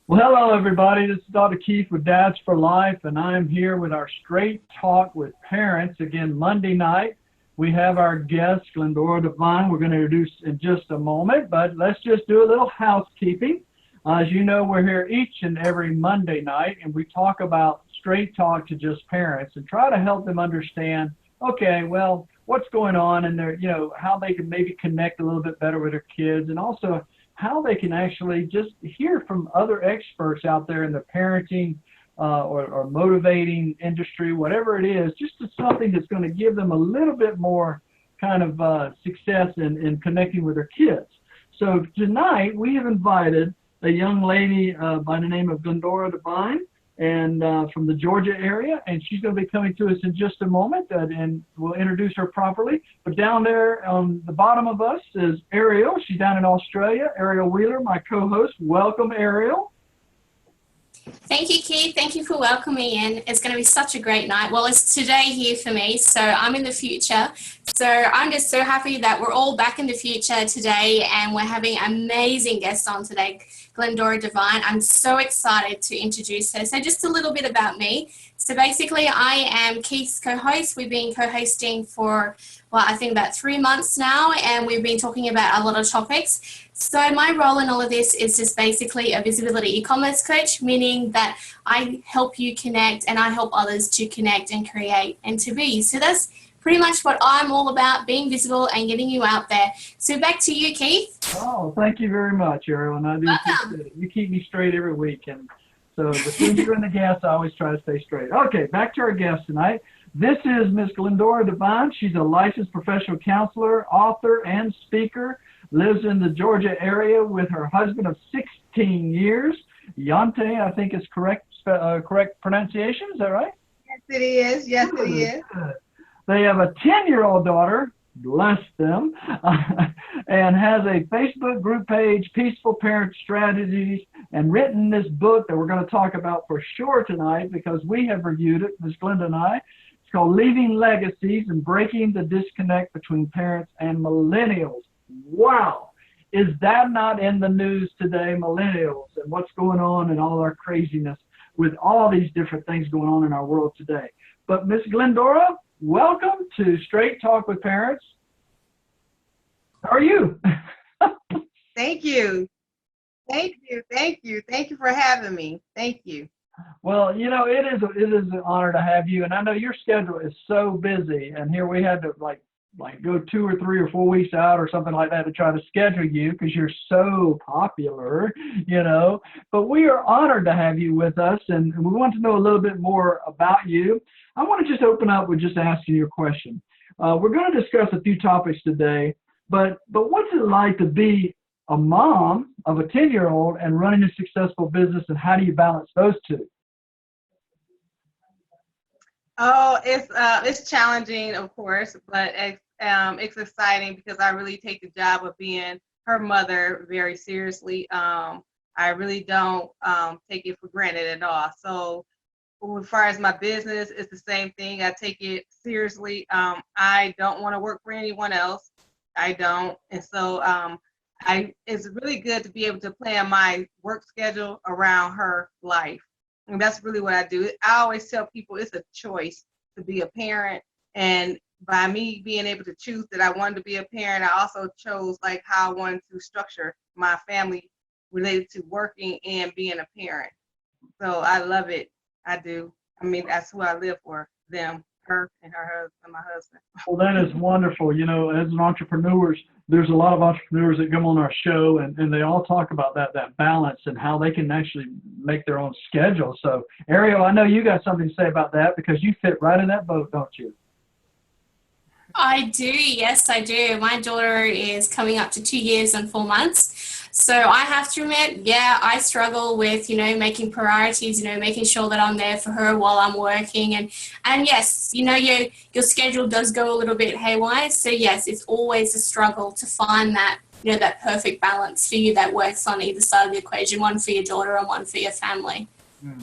Well, hello, everybody. This is Dr. Keith with Dads for Life, and I'm here with our Straight Talk with Parents. Again, Monday night, we have our guest, Glendora Dvine. We're going to introduce in just a moment, but let's just do a little housekeeping. As you know, we're here each and every Monday night, and we talk about straight talk to just parents and try to help them understand, okay, well, what's going on and their, how they can maybe connect a little bit better with their kids, and also how they can actually just hear from other experts out there in the parenting or motivating industry, whatever it is, just something that's going to give them a little bit more kind of success in connecting with their kids. So tonight we have invited a young lady by the name of Glendora Dvine, and from the Georgia area, and she's going to be coming to us in just a moment, and we'll introduce her properly. But down there on the bottom of us is Ariel. She's down in Australia. Ariel Wheeler, my co-host. Welcome, Ariel. Thank you, Keith. Thank you for welcoming me in. It's going to be such a great night. Well, it's today here for me, so I'm in the future. So I'm just so happy that we're all back in the future today, and we're having amazing guests on today, Glendora Dvine. I'm so excited to introduce her. So just a little bit about me. So basically, I am Keith's co-host. We've been co-hosting for, well, I think about 3 months now, and we've been talking about a lot of topics. So my role in all of this is just basically a visibility e-commerce coach, meaning that I help you connect and I help others to connect and create and to be. So that's pretty much what I'm all about, being visible and getting you out there. So back to you, Keith. Oh, thank you very much, Ariel. And I do appreciate it. You keep me straight every week. And so between you and the guests, I always try to stay straight. Okay, back to our guest tonight. This is Miss Glendora Dvine. She's a licensed professional counselor, author, and speaker. Lives in the Georgia area with her husband of 16 years. Yante, I think is correct pronunciation. Is that right? Yes, it is. Yes, it is. They have a 10-year-old daughter, bless them, and has a Facebook group page, Peaceful Parent Strategies, and written this book that we're going to talk about for sure tonight because we have reviewed it, Ms. Glenda and I. It's called Leaving Legacies and Breaking the Disconnect Between Parents and Millennials. Wow. Is that not in the news today, millennials, and what's going on and all our craziness with all these different things going on in our world today? But Miss Glendora, welcome to Straight Talk with Parents. How are you? Thank you. Thank you. Thank you. Thank you for having me. Thank you. Well, it is an honor to have you, and I know your schedule is so busy, and here we had to like go 2 or 3 or 4 weeks out or something like that to try to schedule you because you're so popular, But we are honored to have you with us, and we want to know a little bit more about you. I want to just open up with just asking you a question. We're going to discuss a few topics today, but what's it like to be a mom of a 10-year-old and running a successful business, and how do you balance those two? Oh, it's challenging, of course, but it's exciting because I really take the job of being her mother very seriously. I really don't take it for granted at all. So as far as my business, it's the same thing. I take it seriously. I don't want to work for anyone else. I don't. And so it's really good to be able to plan my work schedule around her life. And that's really what I do. I always tell people it's a choice to be a parent. And by me being able to choose that I wanted to be a parent, I also chose like how I wanted to structure my family related to working and being a parent. So I love it. I do. I mean, that's who I live for, them, her and her husband, my husband. Well, that is wonderful. As an entrepreneurs, there's a lot of entrepreneurs that come on our show, and they all talk about that balance and how they can actually make their own schedule. So, Ariel, I know you got something to say about that because you fit right in that boat, don't you? I do. Yes, I do. My daughter is coming up to 2 years and 4 months. So I have to admit, yeah, I struggle with, making priorities, making sure that I'm there for her while I'm working. And yes, your schedule does go a little bit haywire. So yes, it's always a struggle to find that, that perfect balance for you that works on either side of the equation, one for your daughter and one for your family.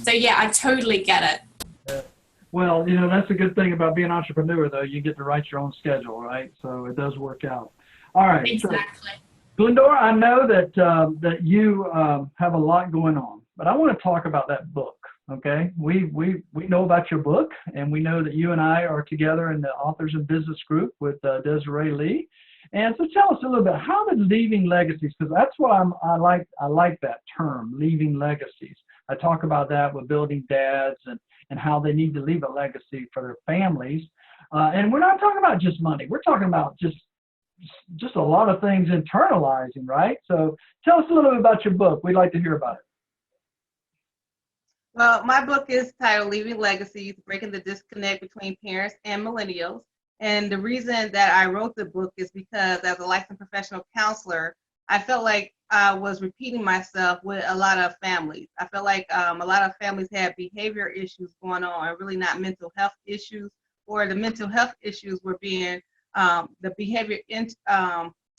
So yeah, I totally get it. Well, that's a good thing about being an entrepreneur, though. You get to write your own schedule, right? So it does work out. All right. Exactly. So, Glendora, I know that you have a lot going on. But I want to talk about that book. Okay, we know about your book, and we know that you and I are together in the Authors and Business Group with Desiree Lee. And so tell us a little bit, how did leaving legacies, because that's what I like that term, leaving legacies. I talk about that with building dads and how they need to leave a legacy for their families. And we're not talking about just money. We're talking about just a lot of things internalizing, right? So tell us a little bit about your book. We'd like to hear about it. Well, my book is titled Leaving Legacies, Breaking the Disconnect Between Parents and Millennials. And the reason that I wrote the book is because as a licensed professional counselor, I felt like I was repeating myself with a lot of families. I felt like a lot of families had behavior issues going on and really not mental health issues, or the mental health issues were being, the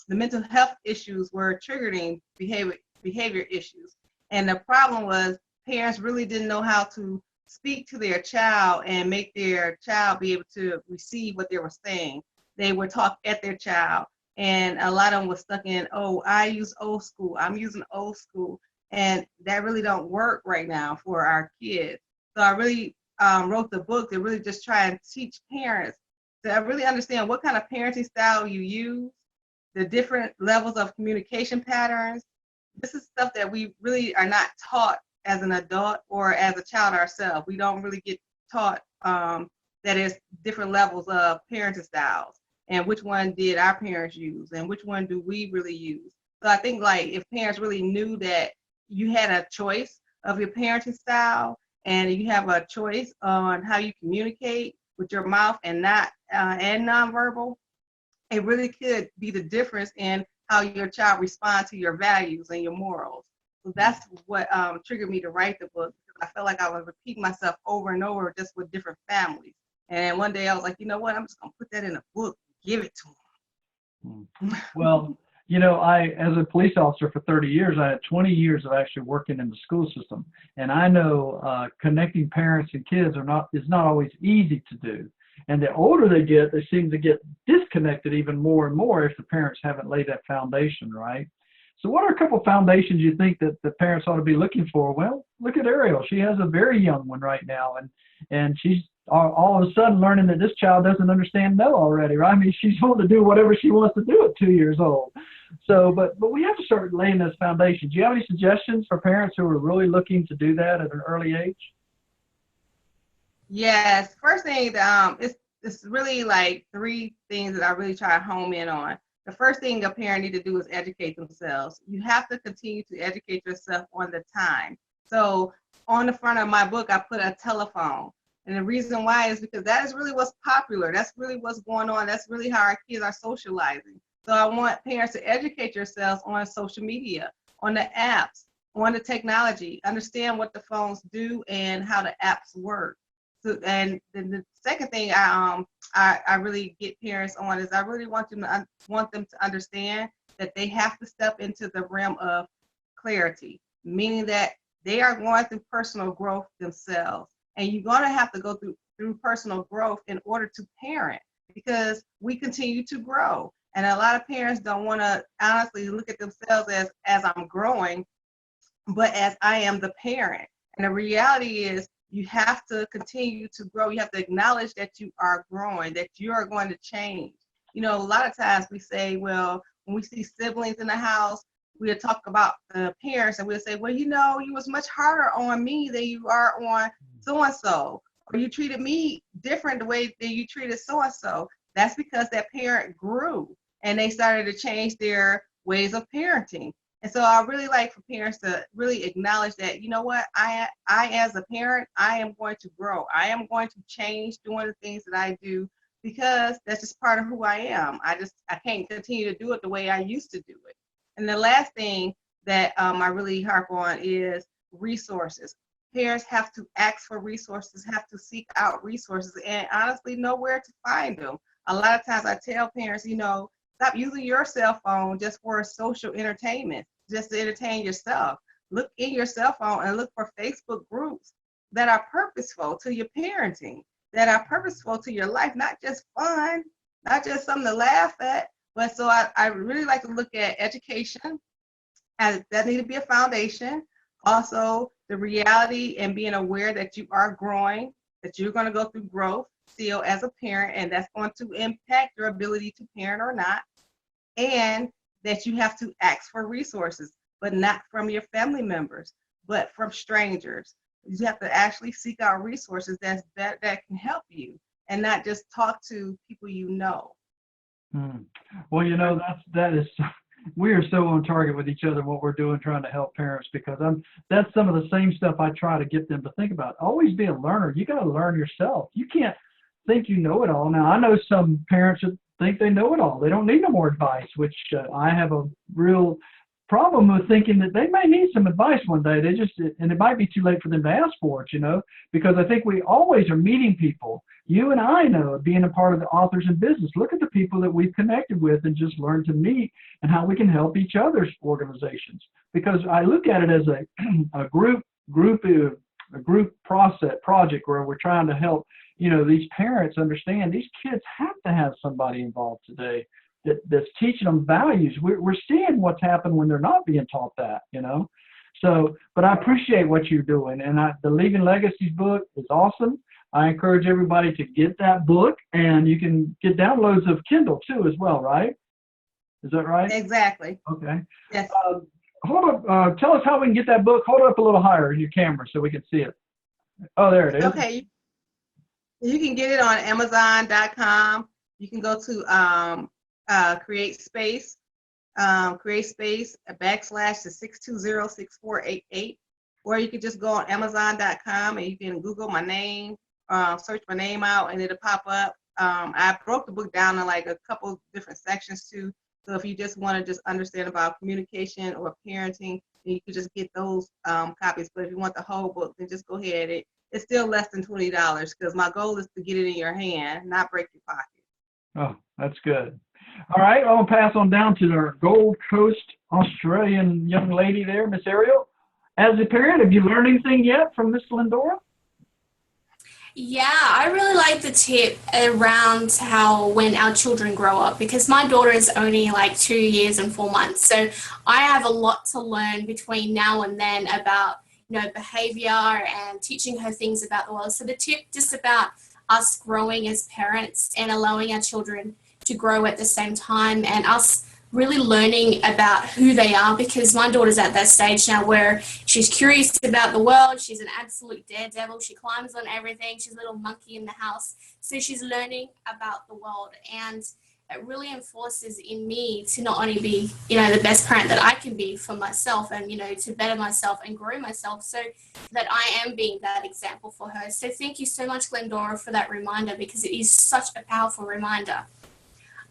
mental health issues were triggering behavior issues. And the problem was parents really didn't know how to speak to their child and make their child be able to receive what they were saying. They would talk at their child, and a lot of them was stuck in, oh, I use old school, I'm using old school, and that really don't work right now for our kids. So I really wrote the book to really just try and teach parents to really understand what kind of parenting style you use, the different levels of communication patterns. This is stuff that we really are not taught as an adult or as a child ourselves. We don't really get taught that there's different levels of parenting styles, and which one did our parents use and which one do we really use. So I think like if parents really knew that you had a choice of your parenting style and you have a choice on how you communicate with your mouth and not and nonverbal, it really could be the difference in how your child responds to your values and your morals. So that's what triggered me to write the book, because I felt like I was repeating myself over and over just with different families. And one day I was like, you know what, I'm just gonna put that in a book, give it to them. Well, you know, as a police officer for 30 years, I had 20 years of actually working in the school system. And I know connecting parents and kids is not always easy to do. And the older they get, they seem to get disconnected even more and more if the parents haven't laid that foundation, right? So what are a couple foundations you think that the parents ought to be looking for? Well, look at Ariel. She has a very young one right now, and she's all of a sudden learning that this child doesn't understand no already, right? I mean, she's able to do whatever she wants to do at 2 years old. So, but we have to start laying those foundations. Do you have any suggestions for parents who are really looking to do that at an early age? Yes, first thing, it's really like three things that I really try to home in on. The first thing a parent need to do is educate themselves. You have to continue to educate yourself on the time. So on the front of my book, I put a telephone. And the reason why is because that is really what's popular. That's really what's going on. That's really how our kids are socializing. So I want parents to educate yourselves on social media, on the apps, on the technology, understand what the phones do and how the apps work. So, and then the second thing I really get parents on is I really want them to understand that they have to step into the realm of clarity, meaning that they are going through personal growth themselves. And you're going to have to go through personal growth in order to parent, because we continue to grow. And a lot of parents don't want to honestly look at themselves as I'm growing, but as I am the parent. And the reality is you have to continue to grow. You have to acknowledge that you are growing, that you are going to change. You know, a lot of times we say, well, when we see siblings in the house, we'll talk about the parents and we'll say, well, you know, you was much harder on me than you are on so-and-so, or you treated me different the way that you treated so-and-so. That's because that parent grew and they started to change their ways of parenting. And so I really like for parents to really acknowledge that, you know what, I as a parent, I am going to grow. I am going to change doing the things that I do, because that's just part of who I am. I can't continue to do it the way I used to do it. And the last thing that I really harp on is resources. Parents have to ask for resources, have to seek out resources, and honestly know where to find them. A lot of times I tell parents, you know, stop using your cell phone just for social entertainment, just to entertain yourself. Look in your cell phone and look for Facebook groups that are purposeful to your parenting, that are purposeful to your life, not just fun, not just something to laugh at. But so I really like to look at education, as that need to be a foundation. Also, the reality and being aware that you are growing, that you're going to go through growth still as a parent, and that's going to impact your ability to parent or not, and that you have to ask for resources, but not from your family members, but from strangers. You have to actually seek out resources that can help you, and not just talk to people you know. Hmm. Well, you know, that is we are so on target with each other what we're doing trying to help parents because that's some of the same stuff I try to get them to think about. Always be a learner. You got to learn yourself. You can't think you know it all. Now, I know some parents that think they know it all. They don't need no more advice, which I have a real problem with thinking that they may need some advice one day. They just, and it might be too late for them to ask for it, you know, because I think we always are meeting people. You and I know, being a part of the Authors in Business, look at the people that we've connected with and just learn to meet and how we can help each other's organizations. Because I look at it as a group project where we're trying to help, you know, these parents understand these kids have to have somebody involved today that's teaching them values. We're seeing what's happened when they're not being taught that, you know. So, but I appreciate what you're doing, and the Leaving Legacies book is awesome. I encourage everybody to get that book, and you can get downloads of Kindle too as well, right? Is that right? Exactly. Okay. Yes. Hold up. Tell us how we can get that book. Hold it up a little higher in your camera so we can see it. Oh, there it is. Okay. You can get it on Amazon.com. You can go to create space / to 620-6488, or you can just go on Amazon.com and you can Google my name, search my name out, and it'll pop up. I broke the book down in like a couple different sections too. So if you just want to just understand about communication or parenting, then you can just get those copies. But if you want the whole book, then just go ahead. It's still less than $20 because my goal is to get it in your hand, not break your pocket. Oh, that's good. All right, I'll pass on down to our Gold Coast Australian young lady there, Miss Ariel. As a parent, have you learned anything yet from Miss Glendora? Yeah, I really like the tip around how when our children grow up, because my daughter is only like 2 years and 4 months. So I have a lot to learn between now and then about, you know, behavior and teaching her things about the world. So the tip just about us growing as parents and allowing our children to grow at the same time, and us really learning about who they are, because my daughter's at that stage now where she's curious about the world. She's an absolute daredevil. She climbs on everything. She's a little monkey in the house. So she's learning about the world, and it really enforces in me to not only be, you know, the best parent that I can be for myself, and, you know, to better myself and grow myself, so that I am being that example for her. So thank you so much, Glendora, for that reminder, because it is such a powerful reminder.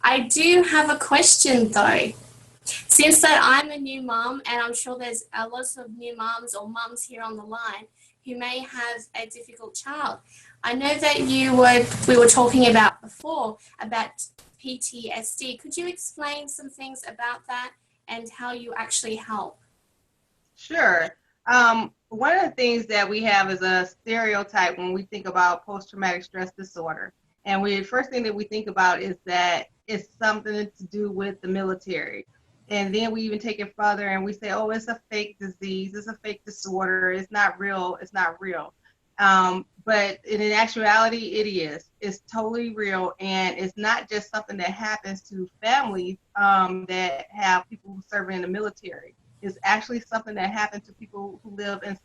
I do have a question though. Since that I'm a new mom, and I'm sure there's a lot of new moms or mums here on the line who may have a difficult child. I know that we were talking about before about PTSD. Could you explain some things about that and how you actually help? Sure. One of the things that we have is a stereotype when we think about post-traumatic stress disorder. And first thing that we think about is that it's something to do with the military. And then we even take it further and we say, oh, it's a fake disease, it's a fake disorder, it's not real, it's not real. But in actuality, it is. It's totally real, and it's not just something that happens to families that have people serving in the military. It's actually something that happens to people who live in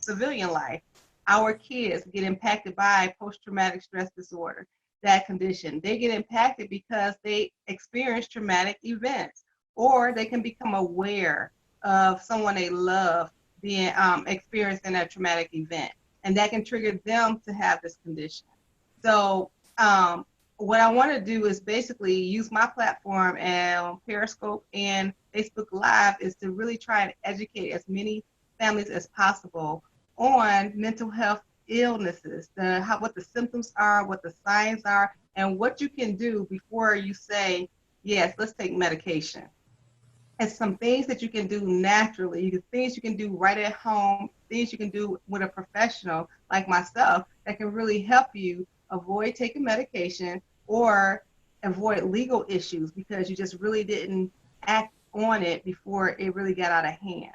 civilian life. Our kids get impacted by post-traumatic stress disorder, that condition. They get impacted because they experience traumatic events, or they can become aware of someone they love being experiencing a traumatic event, and that can trigger them to have this condition. So what I want to do is basically use my platform and Periscope and Facebook Live is to really try and educate as many families as possible on mental health illnesses, what the symptoms are, what the signs are, and what you can do before you say, yes, let's take medication. And some things that you can do naturally, things you can do right at home, things you can do with a professional like myself that can really help you avoid taking medication or avoid legal issues because you just really didn't act on it before it really got out of hand.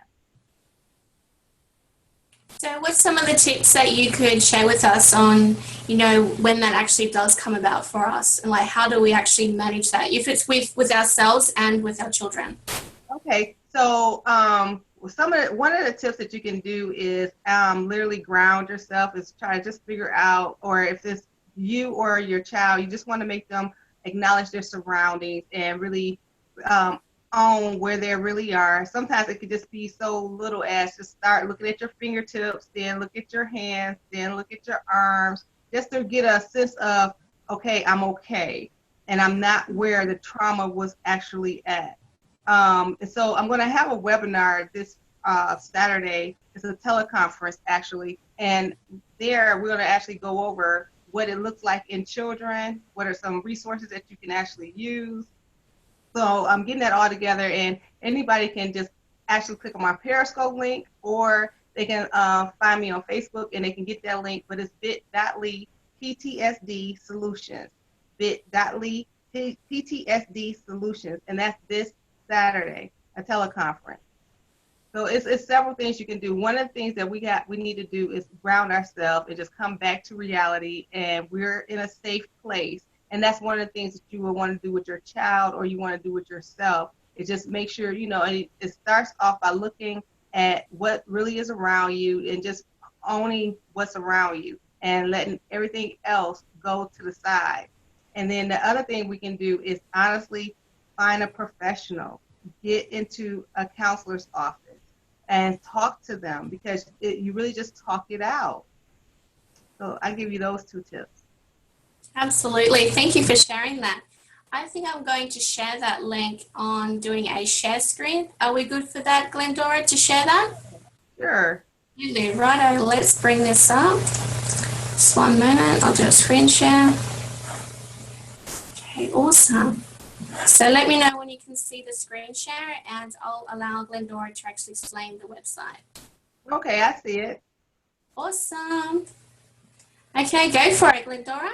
So what's some of the tips that you could share with us on, when that actually does come about for us, and like how do we actually manage that if it's with ourselves and with our children? Okay, so one of the tips that you can do is literally ground yourself. Is try to just figure out, or if it's you or your child, you just want to make them acknowledge their surroundings and really own where they really are. Sometimes it could just be so little as just start looking at your fingertips, then look at your hands, then look at your arms, just to get a sense of, okay, I'm okay, and I'm not where the trauma was actually at. So I'm going to have a webinar this Saturday. It's a teleconference actually, and there we're going to actually go over what it looks like in children, what are some resources that you can actually use. So I'm getting that all together, and anybody can just actually click on my Periscope link, or they can find me on Facebook and they can get that link, but it's bit.ly PTSD Solutions, bit.ly PTSD Solutions, and that's this Saturday, a teleconference. So it's several things you can do. One of the things that we need to do is ground ourselves and just come back to reality, and we're in a safe place. And that's one of the things that you will want to do with your child, or you want to do with yourself, is just make sure, and it starts off by looking at what really is around you and just owning what's around you and letting everything else go to the side. And then the other thing we can do is honestly find a professional, get into a counselor's office and talk to them, because you really just talk it out. So I give you those two tips. Absolutely. Thank you for sharing that. I think I'm going to share that link on doing a share screen. Are we good for that, Glendora, to share that? Sure. Righto, let's bring this up. Just 1 minute, I'll do a screen share. Okay, awesome. So let me know when you can see the screen share, and I'll allow Glendora to actually explain the website. Okay, I see it. Awesome. Okay, go for it, Glendora.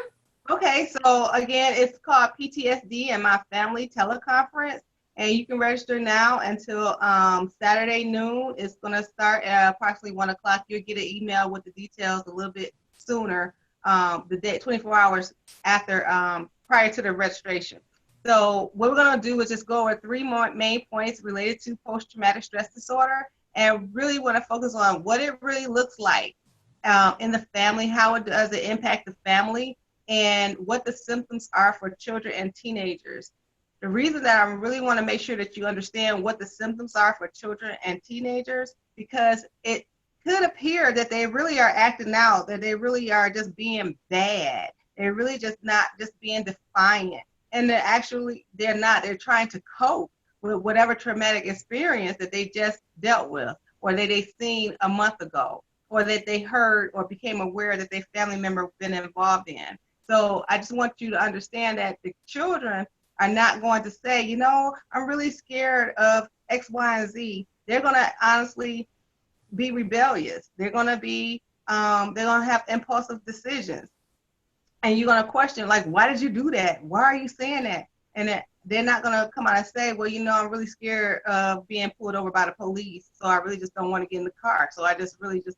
Okay, so again, it's called PTSD and My Family Teleconference, and you can register now until Saturday noon. It's going to start at approximately 1 o'clock. You'll get an email with the details a little bit sooner, the day 24 hours after, prior to the registration. So what we're going to do is just go over 3 more main points related to post-traumatic stress disorder, and really want to focus on what it really looks like in the family, how it does it impact the family, and what the symptoms are for children and teenagers. The reason that I really want to make sure that you understand what the symptoms are for children and teenagers, because it could appear that they really are acting out, that they really are just being bad. They're really just not just being defiant. And they're not. They're trying to cope with whatever traumatic experience that they just dealt with, or that they seen a month ago, or that they heard or became aware that their family member been involved in. So I just want you to understand that the children are not going to say, I'm really scared of X, Y, and Z. They're going to honestly be rebellious. They're going to be, they're going to have impulsive decisions. And you're going to question, like, why did you do that? Why are you saying that? And they're not going to come out and say, well, I'm really scared of being pulled over by the police, so I really just don't want to get in the car. So I just really just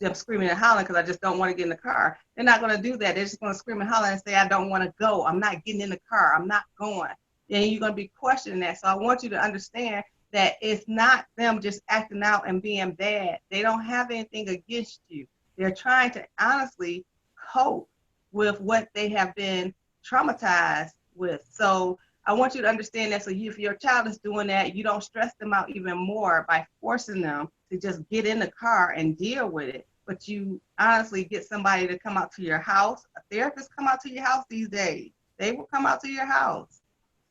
them screaming and hollering because I just don't want to get in the car. They're not going to do that. They're just going to scream and holler and say, I don't want to go. I'm not getting in the car. I'm not going. And you're going to be questioning that. So I want you to understand that it's not them just acting out and being bad. They don't have anything against you. They're trying to honestly cope with what they have been traumatized with. So I want you to understand that. So if your child is doing that, you don't stress them out even more by forcing them to just get in the car and deal with it. But you honestly get somebody to come out to your house. A therapist come out to your house these days. They will come out to your house.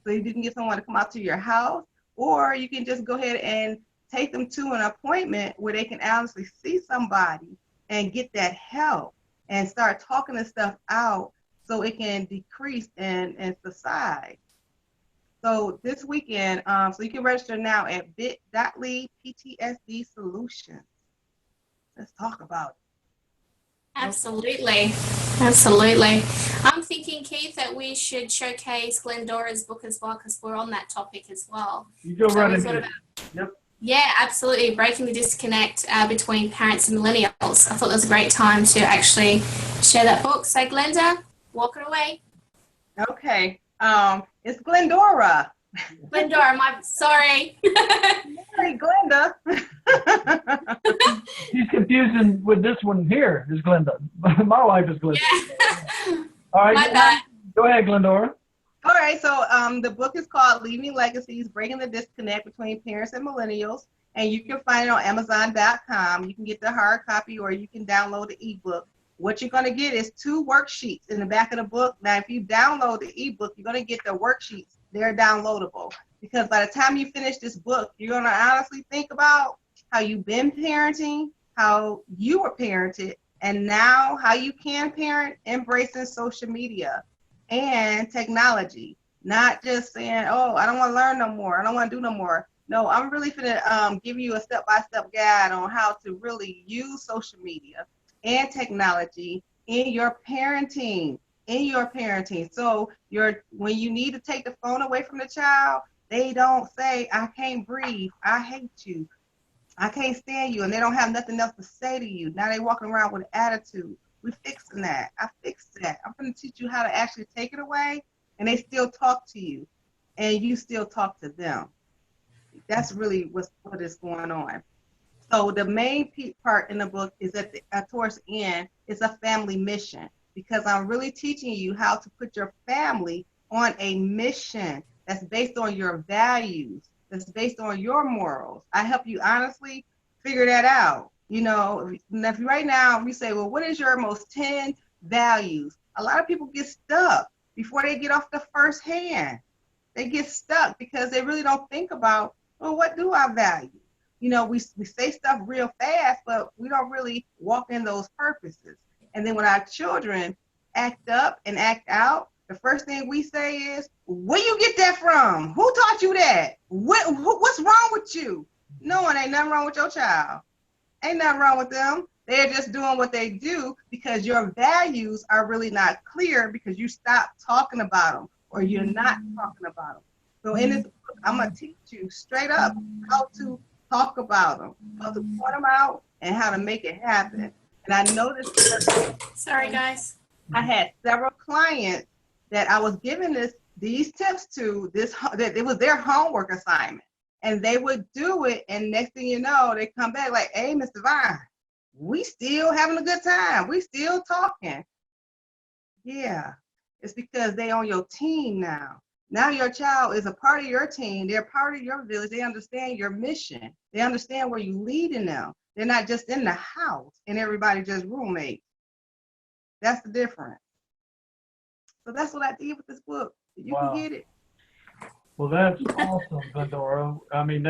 So you can get someone to come out to your house, or you can just go ahead and take them to an appointment where they can honestly see somebody and get that help and start talking this stuff out so it can decrease and subside. So this weekend, so you can register now at bit.ly PTSD Solutions. Let's talk about it. Absolutely. Absolutely. I'm thinking, Keith, that we should showcase Glendora's book as well, because we're on that topic as well. You go So right we ahead. thought Yep. Yeah, absolutely. Breaking the disconnect between parents and millennials. I thought it was a great time to actually share that book. So, Glenda, walk it away. Okay. It's Glendora. Glendora, my sorry. Hey, Glenda. She's confusing with this one here is Glenda. My wife is Glenda. Yeah. All right, My bad. go ahead, Glendora. All right, so the book is called Leaving Legacies, Breaking the Disconnect Between Parents and Millennials, and you can find it on Amazon.com. You can get the hard copy or you can download the ebook. What you're going to get is 2 worksheets in the back of the book. Now, if you download the ebook, you're going to get the worksheets. They're downloadable because by the time you finish this book, you're going to honestly think about how you've been parenting, how you were parented, and now how you can parent, embracing social media and technology, not just saying, oh, I don't want to learn no more. I don't want to do no more. No, I'm really going to give you a step-by-step guide on how to really use social media and technology in your parenting, So when you need to take the phone away from the child, they don't say, I can't breathe. I hate you. I can't stand you. And they don't have nothing else to say to you. Now they walking around with attitude. We're fixing that. I fixed that. I'm going to teach you how to actually take it away, and they still talk to you, and you still talk to them. That's really what is going on. So the main part in the book is towards the end, it's a family mission, because I'm really teaching you how to put your family on a mission that's based on your values, that's based on your morals. I help you honestly figure that out. You know, if right now we say, well, what is your most 10 values? A lot of people get stuck before they get off the first hand. They get stuck because they really don't think about, well, what do I value? You know, we say stuff real fast, but we don't really walk in those purposes. And then when our children act up and act out, the first thing we say is, where you get that from? Who taught you that? What's wrong with you? No one, ain't nothing wrong with your child. Ain't nothing wrong with them. They're just doing what they do because your values are really not clear because you stopped talking about them or you're not talking about them. So in this book, I'm going to teach you straight up how to talk about them, how to point them out, and how to make it happen. And I noticed that Sorry, guys. I had several clients that I was giving these tips to, that it was their homework assignment. And they would do it, and next thing you know, they come back like, hey, Mr. Dvine, we still having a good time. We still talking. Yeah, it's because they on your team now. Now your child is a part of your team. They're part of your village. They understand your mission. They understand where you're leading them. They're not just in the house and everybody just roommates. That's the difference. So that's what I did with this book. You Wow. can get it. Well, that's awesome, Glendora. I mean,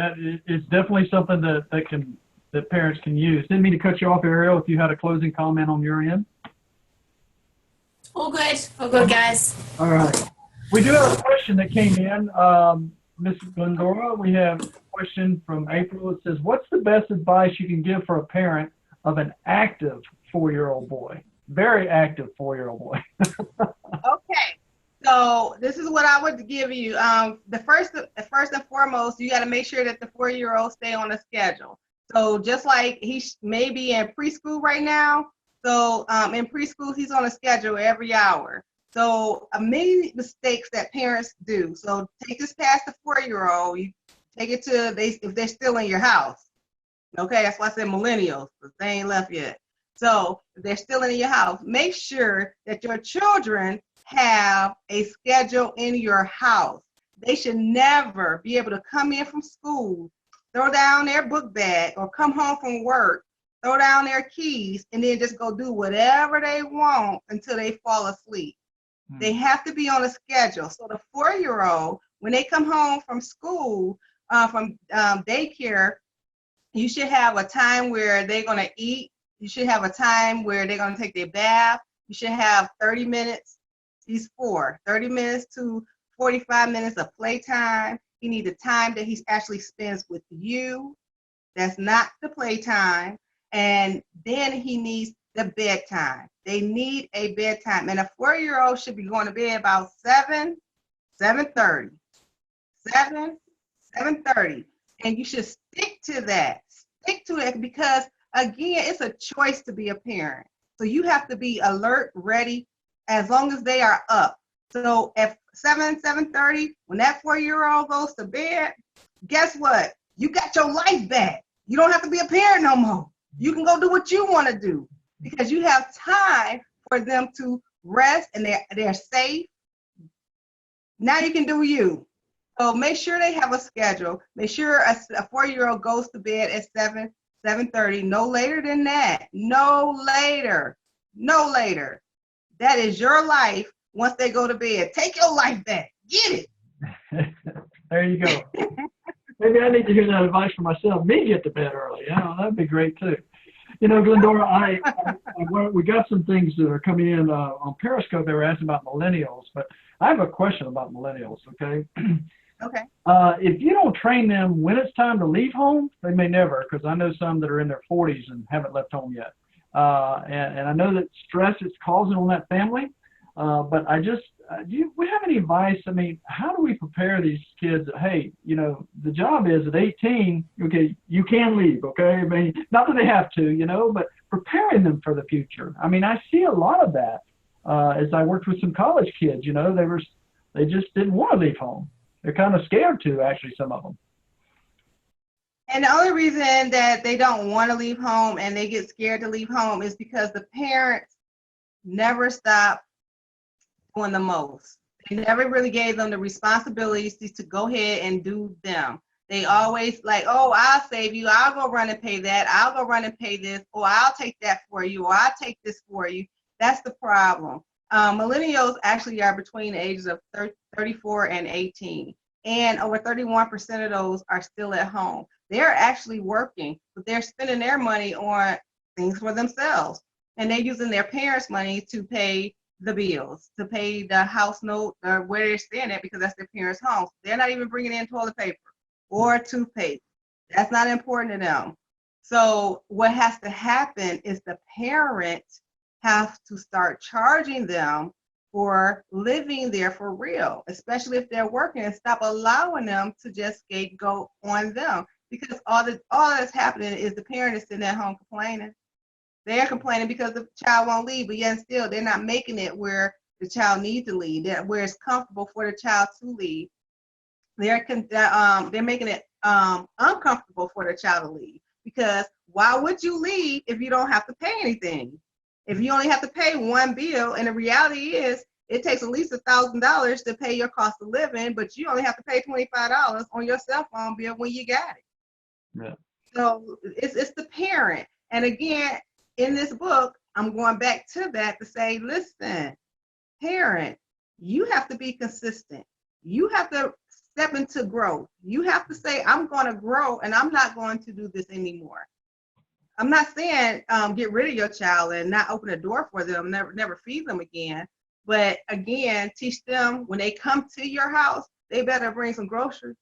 it's definitely something that parents can use. Didn't mean to cut you off, Ariel, if you had a closing comment on your end. All good, guys. All right. We do have a question that came in, Ms. Glendora. We have a question from April. It says, what's the best advice you can give for a parent of an active 4-year-old boy? Very active 4-year-old boy. Okay. So this is what I would give you. The first and foremost, you got to make sure that the 4-year-old stay on a schedule. So just like he may be in preschool right now, so in preschool he's on a schedule every hour. So many mistakes that parents do. So take this past the 4-year-old, you take it to if they're still in your house. Okay, that's why I said millennials, because they ain't left yet. So if they're still in your house, make sure that your children have a schedule in your house. They should never be able to come in from school, throw down their book bag, or come home from work, throw down their keys, and then just go do whatever they want until they fall asleep. They have to be on a schedule. So the 4-year-old, when they come home from school, from daycare, you should have a time where they're going to eat. You should have a time where they're going to take their bath. You should have 30 minutes. He's 4, 30 minutes to 45 minutes of playtime. He needs the time that he actually spends with you. That's not the playtime. And then he needs the bedtime. They need a bedtime. And a 4-year-old should be going to bed about 7:30. 7:30. And you should Stick to that. Stick to it because, again, it's a choice to be a parent. So you have to be alert, ready, as long as they are up. So at 7:30, when that 4-year-old goes to bed, guess what? You got your life back. You don't have to be a parent no more. You can go do what you want to do because you have time for them to rest and they're safe. Now you can do you. So make sure they have a schedule. Make sure a 4-year-old goes to bed at 7:30, no later than that. No later. No later. That is your life once they go to bed. Take your life back. Get it. There you go. Maybe I need to hear that advice for myself. Me get to bed early. Yeah, that'd be great too. You know, Glendora, we got some things that are coming in on Periscope. They were asking about millennials, but I have a question about millennials, okay? Okay. If you don't train them when it's time to leave home, they may never, because I know some that are in their 40s and haven't left home yet. And I know that stress is causing on that family, but do we have any advice? I mean, how do we prepare these kids that, hey, you know, the job is at 18, okay, you can leave, okay? I mean, not that they have to, you know, but preparing them for the future. I mean, I see a lot of that as I worked with some college kids, you know, they just didn't want to leave home. They're kind of scared to, actually, some of them. And the only reason that they don't want to leave home and they get scared to leave home is because the parents never stop doing the most. They never really gave them the responsibilities to go ahead and do them. They always like, oh, I'll save you. I'll go run and pay that. I'll go run and pay this. Or I'll take that for you. Or I'll take this for you. That's the problem. Millennials actually are between the ages of 34 and 18. And over 31% of those are still at home. They're actually working, but they're spending their money on things for themselves. And they're using their parents' money to pay the bills, to pay the house note or where they're staying at because that's their parents' home. They're not even bringing in toilet paper or toothpaste. That's not important to them. So what has to happen is the parents have to start charging them for living there for real, especially if they're working, and stop allowing them to just scapegoat on them. Because all that's happening is the parent is sitting at home complaining. They're complaining because the child won't leave, but yet still they're not making it where the child needs to leave, where it's comfortable for the child to leave. They're making it uncomfortable for the child to leave. Because why would you leave if you don't have to pay anything? If you only have to pay one bill, and the reality is it takes at least $1,000 to pay your cost of living, but you only have to pay $25 on your cell phone bill when you got it. Yeah. So it's the parent. And again, in this book, I'm going back to that to say, listen, parent, you have to be consistent. You have to step into growth. You have to say, I'm going to grow and I'm not going to do this anymore. I'm not saying get rid of your child and not open a door for them, never feed them again. But again, teach them when they come to your house, they better bring some groceries.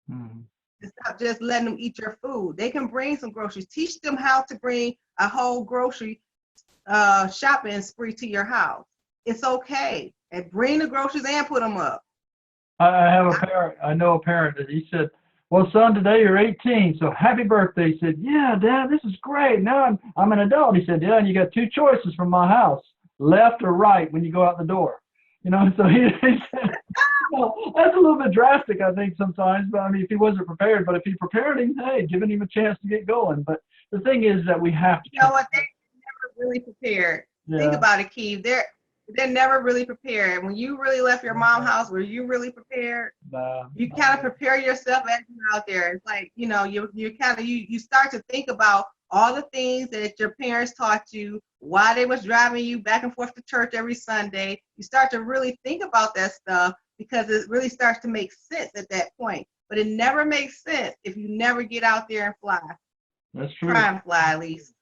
Mm-hmm. And stop just letting them eat your food. They can bring some groceries. Teach them how to bring a whole grocery shopping spree to your house. It's okay. And bring the groceries and put them up. I have a parent. I know a parent that he said, well, son, today you're 18, so happy birthday. He said, yeah, Dad, this is great. Now I'm an adult. He said, yeah, and you got two choices from my house, left or right when you go out the door. You know, so he said, well, that's a little bit drastic, I think, sometimes. But I mean, if he wasn't prepared, but if he prepared him, hey, giving him a chance to get going. But the thing is that we have to. You know what? They're never really prepared. Yeah. Think about it, Keith. They're never really prepared. When you really left your mom's house, were you really prepared? You kind of prepare yourself as you're out there. It's like, you know, you start to think about all the things that your parents taught you, why they was driving you back and forth to church every Sunday. You start to really think about that stuff because it really starts to make sense at that point. But it never makes sense if you never get out there and fly. That's true. Try and fly at least.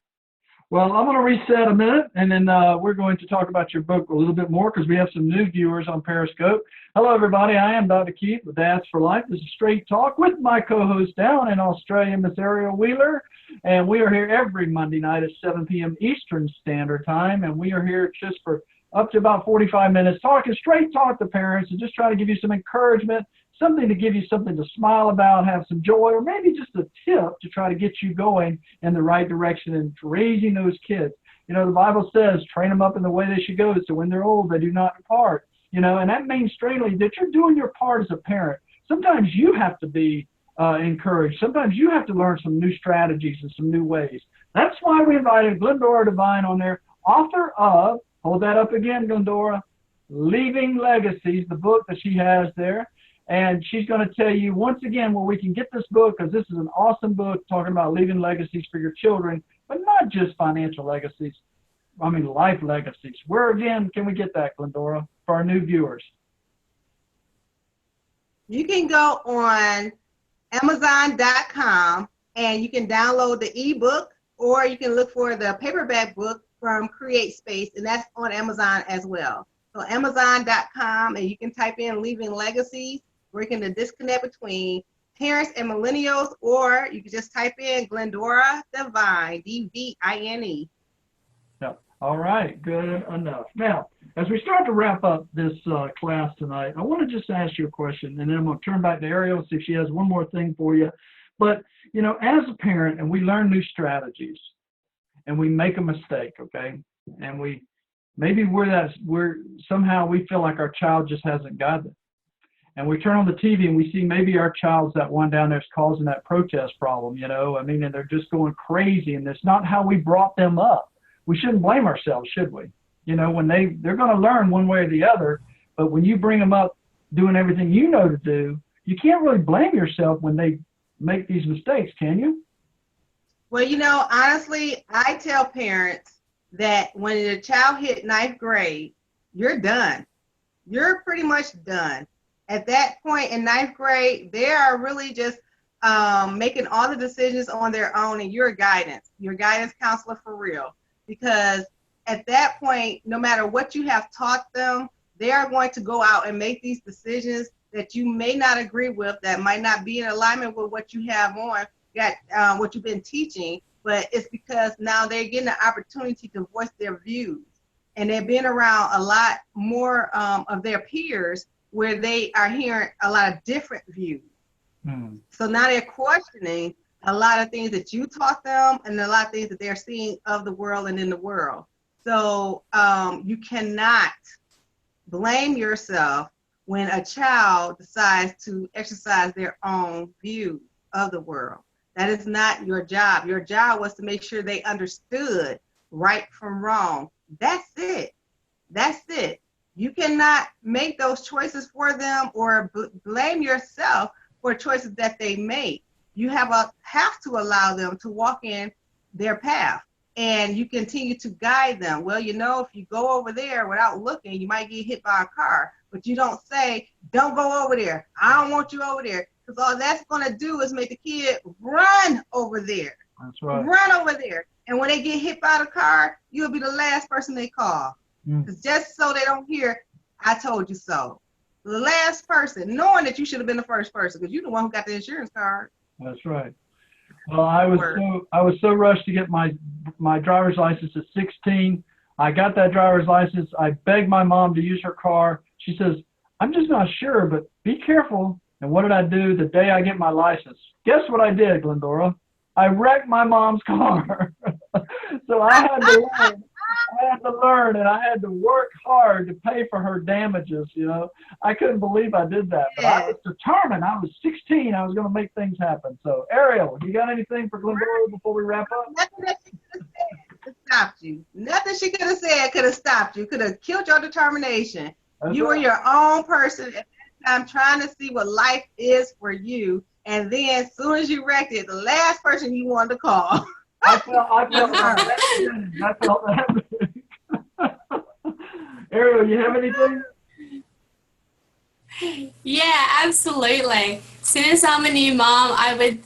Well, I'm going to reset a minute, and then we're going to talk about your book a little bit more because we have some new viewers on Periscope. Hello, everybody. I am Dr. Keith with Dads for Life. This is Straight Talk with my co-host down in Australia, Miss Ariel Wheeler. And we are here every Monday night at 7 p.m. Eastern Standard Time, and we are here just for up to about 45 minutes talking straight talk to parents and just trying to give you some encouragement, something to give you something to smile about, have some joy, or maybe just a tip to try to get you going in the right direction and raising those kids. You know, the Bible says, train them up in the way they should go, so when they're old, they do not depart. You know, and that means straightly that you're doing your part as a parent. Sometimes you have to be encouraged. Sometimes you have to learn some new strategies and some new ways. That's why we invited Glendora Dvine on there, author of, hold that up again, Glendora, Leaving Legacies, the book that she has there. And she's going to tell you once again where we can get this book, because this is an awesome book talking about leaving legacies for your children, but not just financial legacies. I mean, life legacies. Where again can we get that, Glendora, for our new viewers? You can go on Amazon.com and you can download the ebook, or you can look for the paperback book from Create Space, and that's on Amazon as well. So Amazon.com, and you can type in Leaving Legacies, working the disconnect between parents and millennials, or you can just type in Glendora Dvine, D-V-I-N-E. Yeah. All right, good enough. Now, as we start to wrap up this class tonight, I want to just ask you a question, and then I'm going to turn back to Ariel, see if she has one more thing for you. But, you know, as a parent, and we learn new strategies, and we make a mistake, okay, and we're somehow we feel like our child just hasn't got it. And we turn on the TV and we see maybe our child's that one down there's causing that protest problem, you know. I mean, and they're just going crazy, and it's not how we brought them up. We shouldn't blame ourselves, should we? You know, when they're going to learn one way or the other, but when you bring them up doing everything you know to do, you can't really blame yourself when they make these mistakes, can you? Well, you know, honestly, I tell parents that when your child hit 9th grade, you're done. You're pretty much done. At that point in 9th grade, they are really just making all the decisions on their own, and your guidance counselor for real. Because at that point, no matter what you have taught them, they are going to go out and make these decisions that you may not agree with, that might not be in alignment with what you have on, what you've been teaching, but it's because now they're getting the opportunity to voice their views. And they're being around a lot more of their peers where they are hearing a lot of different views. So now they're questioning a lot of things that you taught them and a lot of things that they're seeing of the world and in the world. So you cannot blame yourself when a child decides to exercise their own view of the world. That is not your job. Your job was to make sure they understood right from wrong. That's it. That's it. You cannot make those choices for them or blame yourself for choices that they make. You have to allow them to walk in their path, and you continue to guide them. Well, you know, if you go over there without looking, you might get hit by a car, but you don't say, don't go over there. I don't want you over there. Because all that's going to do is make the kid run over there. That's right. Run over there. And when they get hit by the car, you'll be the last person they call. Because just so they don't hear, I told you so. The last person, knowing that you should have been the first person, because you're the one who got the insurance card. That's right. Well, I was so rushed to get my driver's license at 16. I got that driver's license. I begged my mom to use her car. She says, I'm just not sure, but be careful. And what did I do the day I get my license? Guess what I did, Glendora? I wrecked my mom's car. So I had to learn, and I had to work hard to pay for her damages, you know. I couldn't believe I did that, but I was determined. I was 16. I was going to make things happen. So, Ariel, you got anything for Glendora before we wrap up? Nothing that she could have said could have stopped you. Nothing she could have said could have stopped you. Could have killed your determination. You were your own person at that time trying to see what life is for you. And then as soon as you wrecked it, the last person you wanted to call. I felt that. Ariel, you have anything? Yeah, absolutely. Soon as I'm a new mom, I would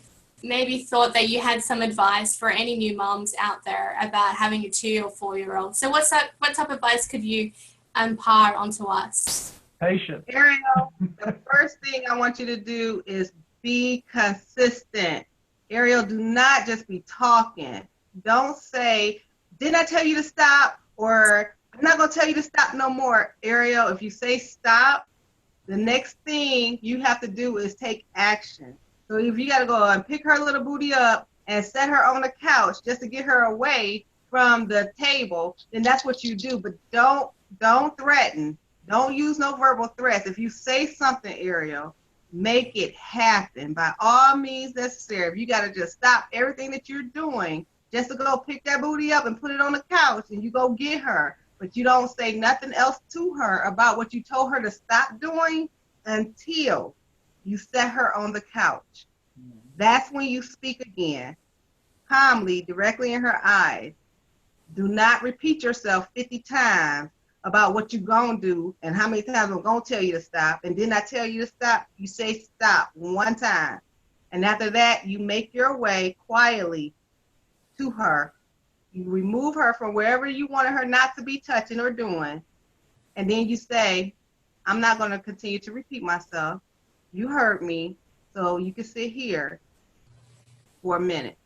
maybe thought that you had some advice for any new moms out there about having a 2 or 4-year-old. So what type of advice could you impart onto us? Patience. Ariel, the first thing I want you to do is be consistent. Ariel, do not just be talking. Don't say, didn't I tell you to stop? Or I'm not going to tell you to stop no more. Ariel, if you say stop, The next thing you have to do is take action. So if you got to go and pick her little booty up and set her on the couch just to get her away from the table, then that's what you do. But don't threaten. Don't use no verbal threats. If you say something, Ariel, make it happen by all means necessary. If you got to just stop everything that you're doing just to go pick that booty up and put it on the couch and you go get her, but you don't say nothing else to her about what you told her to stop doing until you set her on the couch. That's when you speak again, calmly, directly in her eyes. Do not repeat yourself 50 times about what you're going to do and how many times I'm going to tell you to stop. And then I tell you to stop, you say stop one time. And after that, you make your way quietly to her. You remove her from wherever you wanted her not to be touching or doing. And then you say, I'm not going to continue to repeat myself. You heard me, so you can sit here for a minute.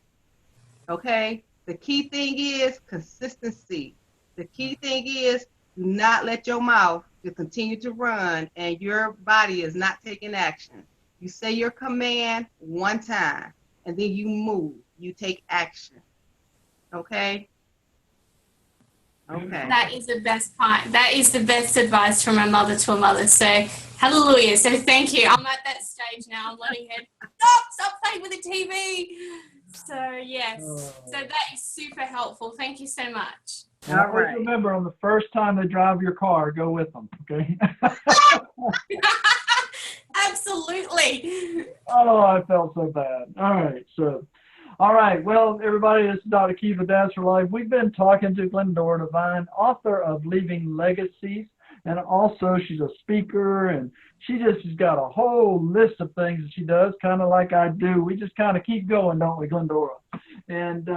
Okay? The key thing is consistency. The key thing is do not let your mouth to continue to run and your body is not taking action. You say your command one time and then you move. You take action. Okay? Okay. That is the best part. That is the best advice from a mother to a mother. So, hallelujah. So, thank you. I'm at that stage now. I'm letting her stop playing with the TV. So, yes. So, that is super helpful. Thank you so much. And always remember, on the first time they drive your car, go with them, okay? Absolutely. Oh, I felt so bad. All right. Well, everybody, this is Dr. Keith with Dads for Life. We've been talking to Glendora Dvine, author of Leaving Legacies, and also she's a speaker, and she's got a whole list of things that she does, kind of like I do. We just kind of keep going, don't we, Glendora? And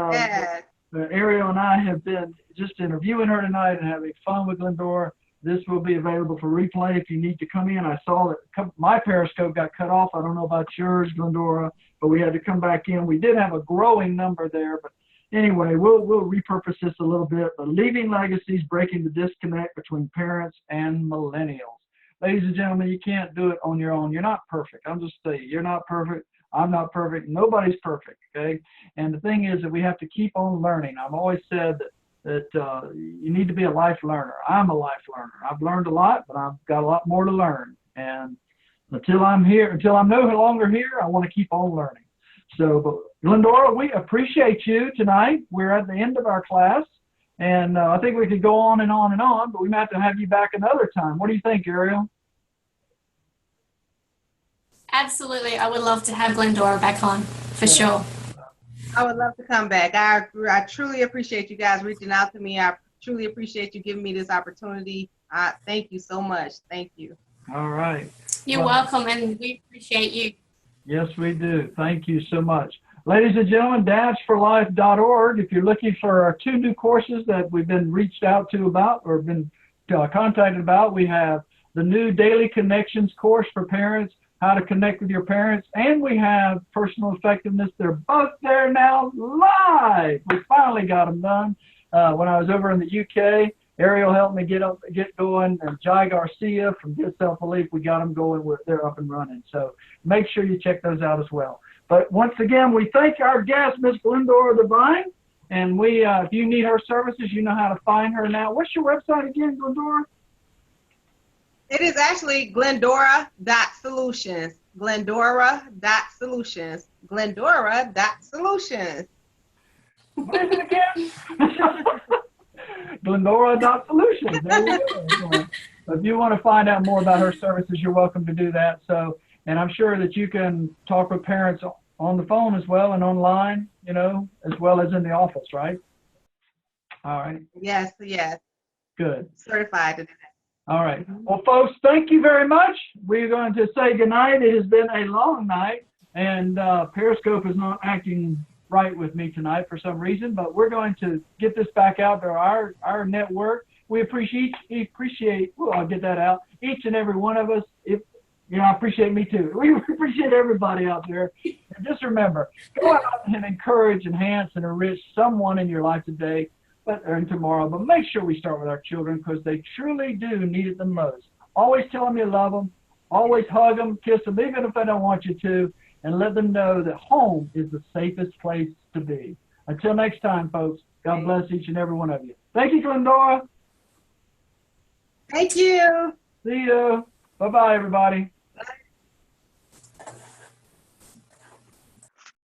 Ariel and I have been just interviewing her tonight and having fun with Glendora. This will be available for replay if you need to come in. I saw that my Periscope got cut off. I don't know about yours, Glendora, but we had to come back in. We did have a growing number there, but anyway, we'll repurpose this a little bit. But Leaving Legacies, Breaking the Disconnect Between Parents and Millennials. Ladies and gentlemen, you can't do it on your own. You're not perfect. I'm just saying, you're not perfect. I'm not perfect. Nobody's perfect, okay? And the thing is that we have to keep on learning. I've always said that you need to be a life learner. I'm a life learner. I've learned a lot, but I've got a lot more to learn. And until I'm no longer here, I want to keep on learning. So, but Glendora, we appreciate you tonight. We're at the end of our class, and I think we could go on and on and on, but we might have to have you back another time. What do you think, Ariel? Absolutely. I would love to have Glendora back on, for sure. I would love to come back. I truly appreciate you guys reaching out to me. I truly appreciate you giving me this opportunity. Thank you so much. Thank you. All right. You're welcome, and we appreciate you. Yes, we do. Thank you so much. Ladies and gentlemen, dadsforlife.org. If you're looking for our 2 new courses that we've been reached out to about or been contacted about, we have the new Daily Connections course for parents, how to connect with your parents, and we have personal effectiveness. They're both there now live. We finally got them done. When I was over in the UK, Ariel helped me get going, and Jai Garcia from Get Self-Belief, we got them going. They're up and running. So make sure you check those out as well. But once again, we thank our guest, Miss Glendora Dvine, and if you need her services, you know how to find her now. What's your website again, Glendora? It is actually Glendora.solutions. Glendora.solutions. Glendora.solutions. What is it again? Glendora.solutions. There you go. If you want to find out more about her services, you're welcome to do that. So, and I'm sure that you can talk with parents on the phone as well and online, as well as in the office, right? All right. Yes. Good. Certified to do that. All right. Well, folks, thank you very much. We're going to say goodnight. It has been a long night, and Periscope is not acting right with me tonight for some reason, but we're going to get this back out to our network. We appreciate, I'll get that out, each and every one of us. I appreciate me too. We appreciate everybody out there. And just remember, go out and encourage, enhance, and enrich someone in your life today and tomorrow. But make sure we start with our children because they truly do need it the most. Always tell them you love them. Always hug them, kiss them, even if they don't want you to, and let them know that home is the safest place to be. Until next time, folks, God bless each and every one of you. Thank you, Glendora. Thank you. See you. Bye-bye, everybody.